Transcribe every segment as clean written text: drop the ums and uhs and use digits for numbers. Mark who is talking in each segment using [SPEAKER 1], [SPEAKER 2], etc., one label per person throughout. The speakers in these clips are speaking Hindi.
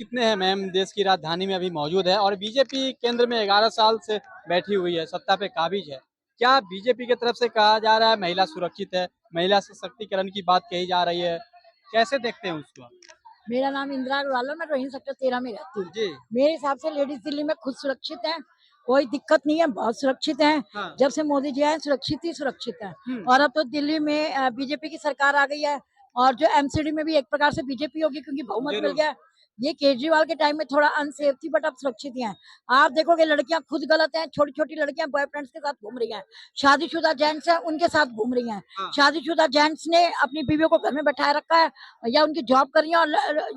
[SPEAKER 1] कितने हैं मैम देश की राजधानी में अभी मौजूद है और बीजेपी केंद्र में 11 साल से बैठी हुई है, सत्ता पे काबिज है। क्या बीजेपी की तरफ से कहा जा रहा है महिला सुरक्षित है, महिला सशक्तिकरण की बात कही जा रही है, कैसे देखते हैं उसको?
[SPEAKER 2] मेरा नाम इंदिरा अग्रवाल है, मैं रोहिणी सेक्टर 13 में रहती हूँ।
[SPEAKER 1] जी।
[SPEAKER 2] मेरे हिसाब से लेडीज दिल्ली में खुद सुरक्षित है, कोई दिक्कत नहीं है, बहुत सुरक्षित है।
[SPEAKER 1] हाँ।
[SPEAKER 2] जब से मोदी जी आए सुरक्षित ही सुरक्षित है। और अब तो दिल्ली में बीजेपी की सरकार आ गई है और जो एमसीडी में भी एक प्रकार से बीजेपी होगी क्योंकि बहुमत मिल
[SPEAKER 1] जरूर।
[SPEAKER 2] गया। ये केजरीवाल के टाइम में थोड़ा अनसेफ थी बट अब सुरक्षित ही है। आप देखोगे लड़कियां खुद गलत हैं, छोटी छोटी लड़कियां बॉयफ्रेंड्स के साथ घूम रही हैं, शादीशुदा जेंट्स हैं उनके साथ घूम रही हैं।
[SPEAKER 1] हाँ।
[SPEAKER 2] शादीशुदा जेंट्स ने अपनी बीवियों को घर में बैठाए रखा है या उनकी जॉब कर रही है और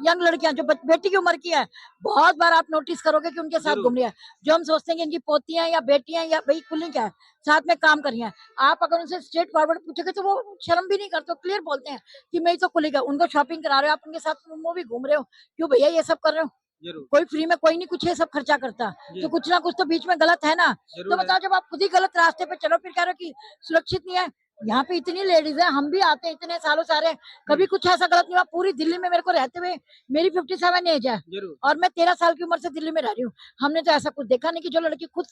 [SPEAKER 2] यंग लड़कियां जो बेटी की उम्र की है, बहुत बार आप नोटिस करोगे कि उनके साथ
[SPEAKER 1] जरूर।
[SPEAKER 2] घूम रही है। जो हम सोचते हैं कि इनकी पोतियां या बेटियां या भाई कुली क्या है, साथ में काम कर रही हैं। आप अगर उनसे स्ट्रेट फॉरवर्ड पूछोगे तो वो शर्म भी नहीं करते, क्लियर बोलते हैं कि मैं ही तो कुली का। उनको शॉपिंग करा रहे हो, आप उनके साथ मूवी घूम रहे हो, क्यों भैया ये सब कर रहे हो?
[SPEAKER 1] जरूर।
[SPEAKER 2] कोई फ्री में कोई नहीं कुछ ये सब खर्चा करता, तो कुछ ना कुछ तो बीच में गलत है ना। तो बताओ जब आप खुद ही गलत रास्ते पे चलो फिर कह रहे हो कि सुरक्षित नहीं है। यहाँ पे इतनी लेडीज है, हम भी आते हैं इतने सालों सारे, कभी कुछ ऐसा गलत नहीं हुआ। पूरी दिल्ली में मेरे को रहते हुए मेरी 57 एज है और मैं 13 साल की उम्र से दिल्ली में रह रही हूँ। हमने तो ऐसा कुछ देखा नहीं कि जो लड़की खुद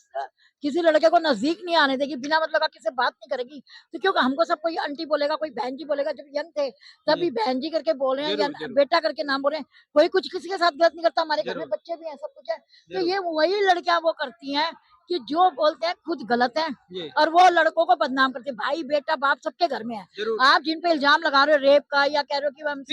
[SPEAKER 2] किसी लड़के को नजदीक नहीं आने देगी, बिना मतलब का किसी बात नहीं करेगी। तो क्यों हमको सब कोई आंटी बोलेगा, कोई बहन जी बोलेगा। जब यंग थे तभी बहन जी करके बोल रहे हैं या बेटा करके नाम बोल रहे हैं। कोई कुछ किसी के साथ गलत नहीं करता, हमारे घर में बच्चे भी हैं, सब कुछ है। तो ये वही लड़कियां वो करती हैं कि जो बोलते हैं खुद गलत है और वो लड़कों को बदनाम करते हैं। भाई बेटा बाप सबके घर में है। आप जिन पे इल्जाम लगा रहे हो रेप का या कह रहे हो कि हम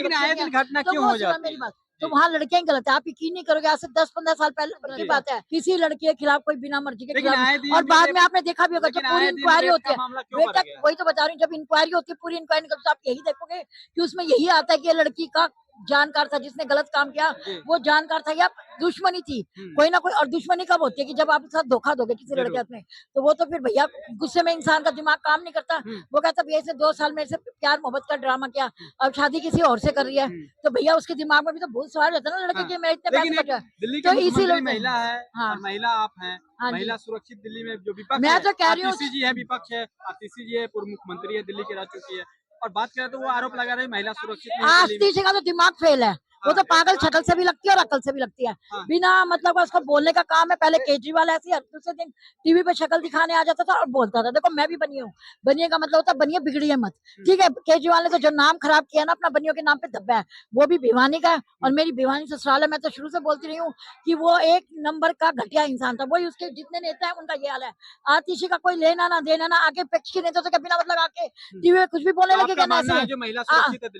[SPEAKER 1] घटना
[SPEAKER 2] तो
[SPEAKER 1] क्यों
[SPEAKER 2] वो
[SPEAKER 1] हो जाती
[SPEAKER 2] मेरी
[SPEAKER 1] है?
[SPEAKER 2] बात, तो वहाँ लड़कियां ही गलत है। आप यकीन नहीं करोगे, आज से 10-15 साल पहले की बात है, किसी लड़की के खिलाफ कोई बिना मर्जी के खिलाफ, और बाद में आपने देखा भी होगा जब पूरी इंक्वायरी होती है, बेटा वही तो बता रही हूँ, जब इंक्वायरी होती है पूरी इंक्वायरी निकलती है, आप यही देखोगे कि उसमें यही आता है कि ये लड़की का जानकार था जिसने गलत काम किया, वो जानकार था या दुश्मनी थी कोई ना कोई। और दुश्मनी कब होती है कि जब आप साथ धोखा दोगे किसी लड़के में, तो वो तो फिर भैया गुस्से में इंसान का दिमाग काम नहीं करता। वो कहता भैया इसने 2 साल मेरे से प्यार मोहब्बत का ड्रामा किया, अब शादी किसी और से कर रही है, तो भैया उसके दिमाग में भी तो भूल सवार रहता है ना लड़के की, मैं इतने पैसे बचा।
[SPEAKER 1] दिल्ली
[SPEAKER 2] तो
[SPEAKER 1] की
[SPEAKER 2] इसी
[SPEAKER 1] मुख्यमंत्री
[SPEAKER 2] लोग
[SPEAKER 1] महिला है
[SPEAKER 2] हाँ
[SPEAKER 1] और महिला आप हैं।
[SPEAKER 2] हाँ जी
[SPEAKER 1] महिला सुरक्षित दिल्ली में जो विपक्ष
[SPEAKER 2] मैं
[SPEAKER 1] है,
[SPEAKER 2] तो कह रही हूँ
[SPEAKER 1] आतिशी जी है, विपक्ष है, आतिशी जी है, पूर्व मुख्यमंत्री है, दिल्ली की रह चुकी है, और बात करें तो वो आरोप लगा रहे हैं महिला सुरक्षित नहीं है दिल्ली में।
[SPEAKER 2] आस्तीसी का तो दिमाग फेल है, वो तो पागल शक्ल से भी लगती है और अकल से भी लगती है। बिना मतलब का उसको बोलने का काम है। पहले केजरीवाल ऐसी हर दूसरे दिन टीवी पे शक्ल दिखाने आ जाता था और बोलता था देखो मैं भी बनी हूँ। बनिए का मतलब होता है बनिए बिगड़िए मत। ठीक है, केजरीवाल ने तो जो नाम खराब किया ना अपना बनियों के नाम पे धब्बा है, वो भी भिवानी का है और मेरी भिवानी ससुराल है। मैं तो शुरू से बोलती रही हूँ कि वो एक नंबर का घटिया इंसान था। वही उसके जितने नेता है उनका ये हाल है। आतिशी का कोई लेना ना देना ना, आके विपक्ष के नेता से बिना मतलब आके टीवी में कुछ भी बोलने लगेगा ना ऐसे।
[SPEAKER 1] जो महिला सुरक्षित है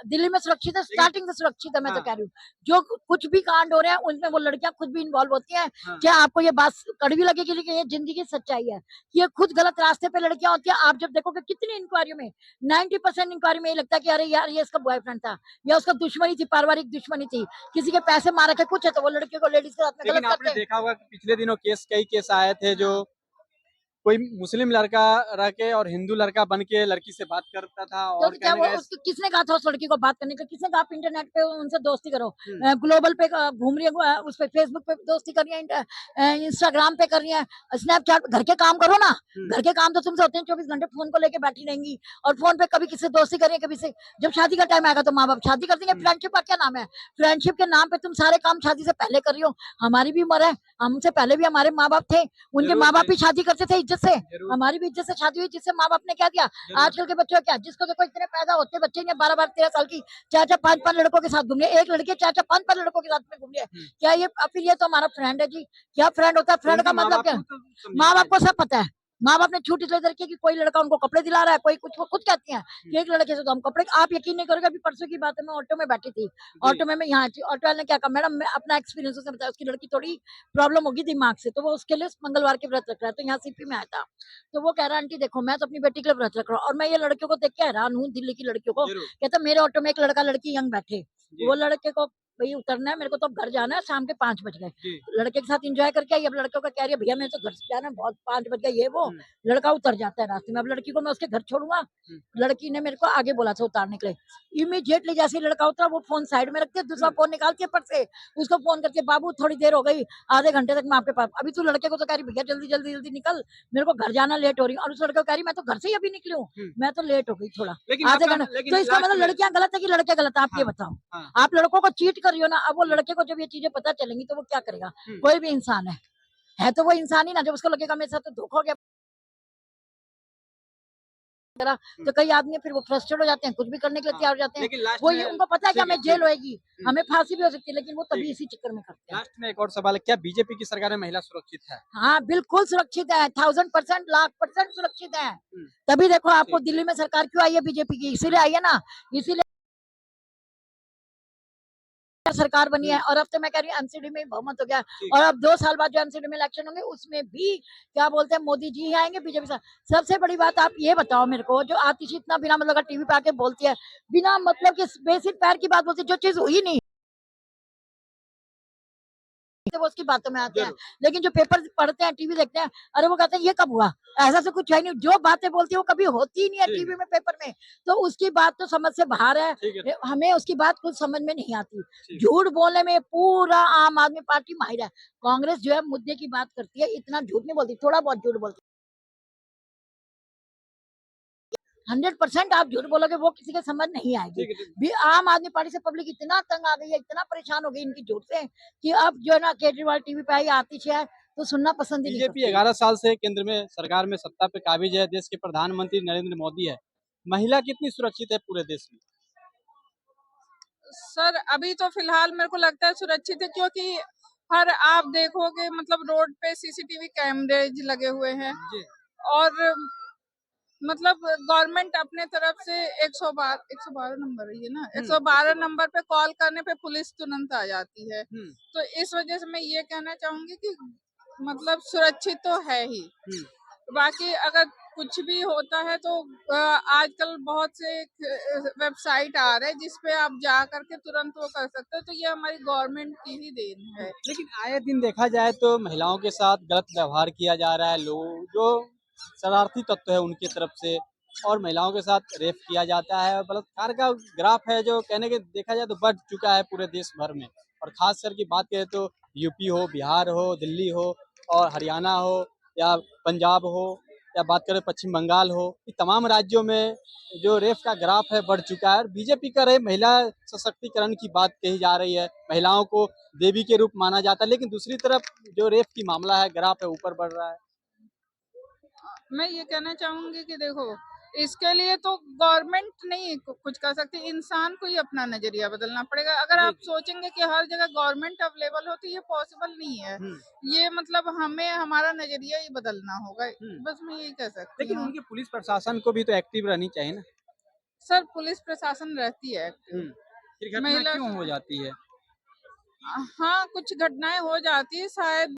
[SPEAKER 2] दिल्ली में सुरक्षित है, स्टार्टिंग से सुरक्षित है। मैं तो कह रही हूँ जो कुछ भी कांड हो रहे हैं उनमें वो लड़कियां खुद भी इन्वॉल्व होती हैं। क्या आपको ये बात कड़वी लगेगी लेकिन ये जिंदगी की सच्चाई है कि ये खुद गलत रास्ते पे लड़कियां होती हैं। आप जब देखोगे कितनी इंक्वायरियों में 90% इंक्वायरी में ये लगता है कि अरे यार ये इसका बॉयफ्रेंड था या उसका दुश्मनी थी, पारिवारिक दुश्मनी थी, किसी के पैसे मारा के कुछ है तो वो लड़की को लेडीज के साथ में गलत करते हैं।
[SPEAKER 1] देखा होगा कि पिछले दिनों कई केस आए थे जो कोई मुस्लिम लड़का रह के और हिंदू लड़का बन के लड़की से बात करता था और
[SPEAKER 2] तो क्या वो किसने कहा था उस लड़की को बात करने का? किसने कहा आप इंटरनेट पे उनसे दोस्ती करो? ग्लोबल पे घूम रही है, उस पे फेसबुक पे दोस्ती कर रही है, इंस्टाग्राम पे कर रही है, स्नैपचैट। घर के काम करो ना, घर के काम तो तुमसे होते हैं। 24 घंटे फोन को लेके बैठी रहेंगी और फोन पे कभी किसी दोस्ती करिए कभी से। जब शादी का टाइम आएगा तो माँ बाप शादी कर देंगे। फ्रेंडशिप का क्या नाम है? फ्रेंडशिप के नाम पे तुम सारे काम शादी से पहले कर रही हो। हमारी भी उम्र है, हमसे पहले भी हमारे माँ बाप थे, उनके माँ बाप भी शादी करते थे इज्जत से, हमारी भी इज्जत से शादी हुई जिससे माँ बाप ने क्या दिया। आजकल के बच्चों क्या, जिसको देखो इतने पैदा होते बच्चे 12-12 13 साल की 4-4 5-5 लड़कों के साथ घूम रही है। एक लड़की 4-4 5-5 लड़कों के साथ में घूम रही है। क्या ये फिर ये तो हमारा फ्रेंड है जी? क्या फ्रेंड होता है? फ्रेंड का मतलब क्या? माँ बाप को सब पता है। माँ बाप ने छूट इसलिए रखी कि कोई लड़का उनको कपड़े दिला रहा है, कोई कुछ। वो खुद कहती हैं कि एक लड़के से तो हम कपड़े। आप यकीन नहीं करोगे, अभी परसों की बात है, मैं ऑटो में बैठी थी, ऑटो में मैं यहाँ थी, ऑटो वाले ने क्या कहा, मैडम मैं अपना एक्सपीरियंस उसने बताया, उसकी लड़की थोड़ी प्रॉब्लम होगी दिमाग से, तो वो उसके लिए मंगलवार के व्रत रख रहा है, तो यहाँ सीपी में आया था। तो वो कह रहा है आंटी देखो मैं तो अपनी बेटी के लिए व्रत रख रहा हूँ और मैं ये लड़कियों को देख के हैरान हूँ, दिल्ली की लड़कियों को। कहता मेरे ऑटो में एक लड़का लड़की यंग बैठे, वो लड़के को भाई उतरना है, मेरे को तो घर जाना है, शाम के 5 बज गए। लड़के के साथ एंजॉय करके आई, अब लड़के को कह रही है भैया मैं तो घर से जाना है, बहुत 5 बज गए ये वो। लड़का उतर जाता है रास्ते में, अब लड़की को मैं उसके घर छोड़ूंगा। लड़की ने मेरे को आगे बोला था उतारने के लिए, इमीडिएटली जैसे लड़का उतरा वो फोन साइड में रखते, दूसरा फोन निकालती है पर्स से, उसको फोन करके बाबू थोड़ी देर हो गई, आधे घंटे तक मैं आपके पास। अभी तू लड़के को तो कह रही भैया जल्दी जल्दी जल्दी निकल, मेरे को घर जाना लेट हो रही है, और उस लड़के को कह रही मैं तो घर से ही अभी निकली हूँ, मैं तो लेट हो गई थोड़ा आधे घंटे। तो इसका मतलब लड़कियां गलत है कि लड़के गलत है? आप ये बताओ। आप लड़कों को चीट कर रही हो ना, अब वो लड़के को जब ये चीजें पता चलेंगी तो वो क्या करेगा?
[SPEAKER 1] हम्म।
[SPEAKER 2] कोई भी इंसान है तो वो इंसान ही ना, जब उसको लगेगा मेरे साथ तो धोखा हो गया, तो कई आदमी फिर वो फ्रस्ट्रेट हो जाते हैं, कुछ भी करने के लिए
[SPEAKER 1] हाँ,
[SPEAKER 2] तैयार हो जाते हैं।
[SPEAKER 1] लेकिन लास्ट
[SPEAKER 2] वो
[SPEAKER 1] में
[SPEAKER 2] ये उनको पता है कि
[SPEAKER 1] ठीक है,
[SPEAKER 2] हमें जेल
[SPEAKER 1] ठीक है।
[SPEAKER 2] होएगी, हमें फांसी भी हो सकती है, लेकिन वो
[SPEAKER 1] ठीक
[SPEAKER 2] तभी
[SPEAKER 1] है।
[SPEAKER 2] इसी चक्कर में करते हैं।
[SPEAKER 1] लास्ट में एक और सवाल है, क्या बीजेपी की सरकार में महिला सुरक्षित है?
[SPEAKER 2] हाँ, बिल्कुल सुरक्षित है, 1000% लाख% सुरक्षित है।
[SPEAKER 1] हम्म,
[SPEAKER 2] तभी देखो आपको
[SPEAKER 1] ठीक।
[SPEAKER 2] दिल्ली में सरकार क्यों आई है बीजेपी की, इसीलिए आई है ना, इसीलिए सरकार बनी है।
[SPEAKER 1] हम्म,
[SPEAKER 2] और अब तो मैं कह रही हूँ एमसीडी में बहुमत हो गया,
[SPEAKER 1] ठीक।
[SPEAKER 2] और अब 2 साल बाद जो एमसीडी में इलेक्शन होंगे उसमें भी क्या बोलते हैं, मोदी जी ही आएंगे बीजेपी से। सबसे बड़ी बात आप ये बताओ मेरे को, जो आतिशी इतना बिना मतलब का टीवी पे आके बोलती है, बिना मतलब के बेसिक पैर की बात बोलती है, जो चीज हुई नहीं तो वो उसकी बातों में आते हैं।
[SPEAKER 1] जरूर।
[SPEAKER 2] लेकिन जो पेपर पढ़ते हैं, टीवी देखते हैं, अरे वो कहते हैं ये कब हुआ, ऐसा से कुछ है नहीं, जो बातें बोलती है वो कभी होती ही नहीं है
[SPEAKER 1] ठीक
[SPEAKER 2] टीवी
[SPEAKER 1] है,
[SPEAKER 2] में, पेपर में। तो उसकी बात तो समझ से बाहर है,
[SPEAKER 1] ठीक है,
[SPEAKER 2] हमें उसकी बात कुछ समझ में नहीं आती।
[SPEAKER 1] ठीक।
[SPEAKER 2] झूठ बोलने में पूरा आम आदमी पार्टी माहिर है। कांग्रेस जो है मुद्दे की बात करती है, इतना झूठ नहीं बोलती, थोड़ा बहुत झूठ बोलती। 100% आप झूठ बोलोगे वो किसी के समझ नहीं आएगी।
[SPEAKER 1] ठीक है, ठीक।
[SPEAKER 2] भी आम आदमी पार्टी से पब्लिक इतना तंग आ गई है, इतना परेशान हो गई इनकी झूठ से, कि अब जो है ना केजरीवाल टीवी पे आई, आतिश है, तो सुनना पसंद ही नहीं
[SPEAKER 1] बीजेपी
[SPEAKER 2] करती।
[SPEAKER 1] 11 साल से केंद्र में सरकार में सत्ता पे काबिज है, देश के प्रधानमंत्री नरेंद्र मोदी है। महिला कितनी सुरक्षित है पूरे देश में?
[SPEAKER 3] सर अभी तो फिलहाल मेरे को लगता है सुरक्षित है, क्योंकि हर आप देखोगे मतलब रोड पे सीसीटीवी कैमरेज लगे हुए हैं,
[SPEAKER 1] जी।
[SPEAKER 3] और मतलब गवर्नमेंट अपने तरफ से 112 नंबर है ये ना, 112 नंबर पे कॉल करने पे पुलिस तुरंत आ जाती है।
[SPEAKER 1] हम्म,
[SPEAKER 3] तो इस वजह से मैं ये कहना चाहूंगी कि मतलब सुरक्षित तो है ही।
[SPEAKER 1] हम्म,
[SPEAKER 3] बाकी अगर कुछ भी होता है तो आजकल बहुत से वेबसाइट आ रहे हैं जिसपे आप जा करके तुरंत वो कर सकते हो, तो ये हमारी गवर्नमेंट की ही देन है।
[SPEAKER 1] लेकिन आए दिन देखा जाए तो महिलाओं के साथ गलत व्यवहार किया जा रहा है, लोग जो शरारती तत्व है उनकी तरफ से, और महिलाओं के साथ रेप किया जाता है, और बलात्कार का ग्राफ है जो कहने के देखा जाए तो बढ़ चुका है पूरे देश भर में। और खास कर की बात करें तो यूपी हो, बिहार हो, दिल्ली हो, और हरियाणा हो, या पंजाब हो, या बात करें पश्चिम बंगाल हो, ये तमाम राज्यों में जो रेप का ग्राफ है बढ़ चुका है। और बीजेपी कर रहे महिला सशक्तिकरण की बात कही जा रही है, महिलाओं को देवी के रूप माना जाता है, लेकिन दूसरी तरफ जो रेप की मामला है, ग्राफ है ऊपर बढ़ रहा है।
[SPEAKER 3] मैं ये कहना चाहूंगी कि देखो, इसके लिए तो गवर्नमेंट नहीं कुछ कर सकती, इंसान को ही अपना नजरिया बदलना पड़ेगा। अगर
[SPEAKER 1] जी,
[SPEAKER 3] आप
[SPEAKER 1] जी।
[SPEAKER 3] सोचेंगे कि हर जगह गवर्नमेंट अवेलेबल हो तो ये पॉसिबल नहीं है।
[SPEAKER 1] हम्म,
[SPEAKER 3] ये मतलब हमें हमारा नजरिया ही बदलना होगा,
[SPEAKER 1] हम्म।
[SPEAKER 3] बस मैं यही कह सकती
[SPEAKER 1] लेकिन
[SPEAKER 3] हूँ।
[SPEAKER 1] उनके पुलिस प्रशासन को भी तो एक्टिव रहनी चाहिए ना।
[SPEAKER 3] सर पुलिस प्रशासन रहती है एक्टिव।
[SPEAKER 1] फिर घटना
[SPEAKER 3] महिला
[SPEAKER 1] क्यों हो जाती है?
[SPEAKER 3] हाँ, कुछ घटनाएं हो जाती है शायद